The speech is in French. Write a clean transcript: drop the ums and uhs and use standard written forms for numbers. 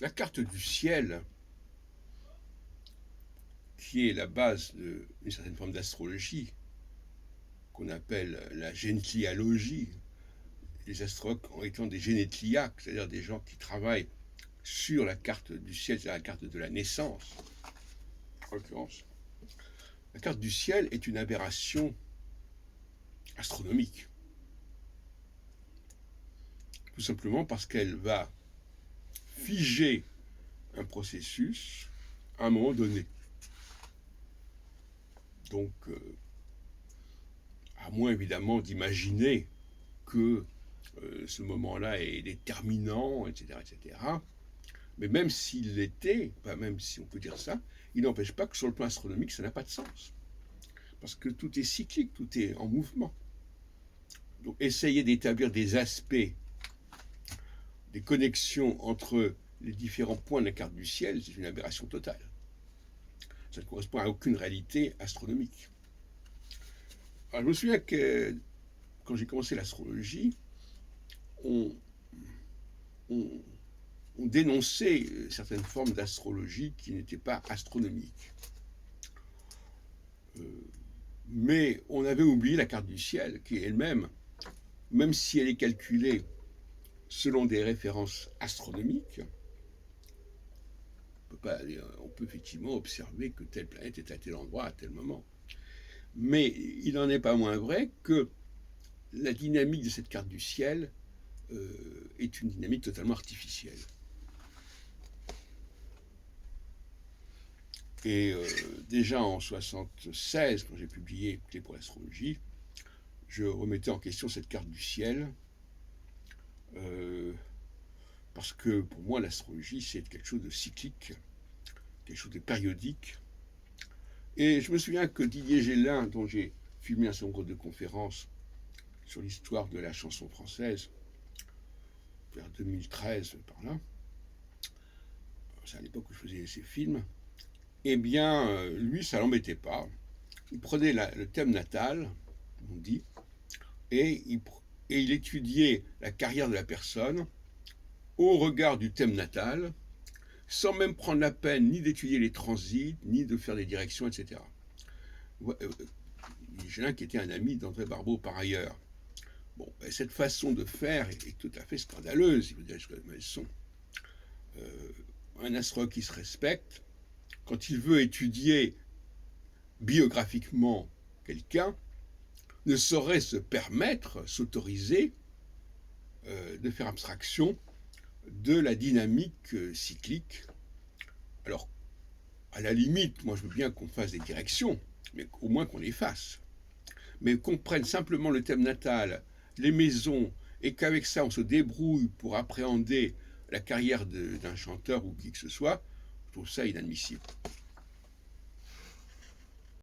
La carte du ciel, qui est la base d'une certaine forme d'astrologie, qu'on appelle la génétlialogie, les astrologues étant des génétliaques, c'est-à-dire des gens qui travaillent sur la carte du ciel, c'est-à-dire la carte de la naissance, en l'occurrence. La carte du ciel est une aberration astronomique. Tout simplement parce qu'elle va figer un processus à un moment donné. Donc, à moins évidemment d'imaginer que ce moment-là est déterminant, etc., etc. Mais même s'il l'était, même si on peut dire ça, il n'empêche pas que sur le plan astronomique, ça n'a pas de sens. Parce que tout est cyclique, tout est en mouvement. Donc essayer d'établir des aspects, des connexions entre les différents points de la carte du ciel, c'est une aberration totale. Ça ne correspond à aucune réalité astronomique. Alors, je me souviens que quand j'ai commencé l'astrologie, on dénonçait certaines formes d'astrologie qui n'étaient pas astronomiques. Mais on avait oublié la carte du ciel, qui elle-même, même si elle est calculée selon des références astronomiques, on peut effectivement observer que telle planète est à tel endroit à tel moment. Mais il n'en est pas moins vrai que la dynamique de cette carte du ciel est une dynamique totalement artificielle. Et déjà en 1976, quand j'ai publié Clé pour l'astrologie, je remettais en question cette carte du ciel, parce que pour moi l'astrologie c'est quelque chose de cyclique, quelque chose de périodique. Et je me souviens que Didier Gélin, dont j'ai filmé un certain nombre de conférences sur l'histoire de la chanson française, vers 2013 par là, c'est à l'époque où je faisais ces films, eh bien lui ça l'embêtait pas. Il prenait le thème natal, on dit, et il étudiait la carrière de la personne au regard du thème natal, sans même prendre la peine ni d'étudier les transits, ni de faire des directions, etc. Gélin qui était un ami d'André Barbeau par ailleurs. Bon, cette façon de faire est tout à fait scandaleuse, il veut dire jusqu'à elles sont. Un astrologue qui se respecte, quand il veut étudier biographiquement quelqu'un, ne saurait se permettre, s'autoriser de faire abstraction de la dynamique cyclique. Alors, à la limite, moi je veux bien qu'on fasse des directions, mais au moins qu'on les fasse. Mais qu'on prenne simplement le thème natal, les maisons, et qu'avec ça on se débrouille pour appréhender la carrière d'un chanteur ou qui que ce soit, je trouve ça inadmissible.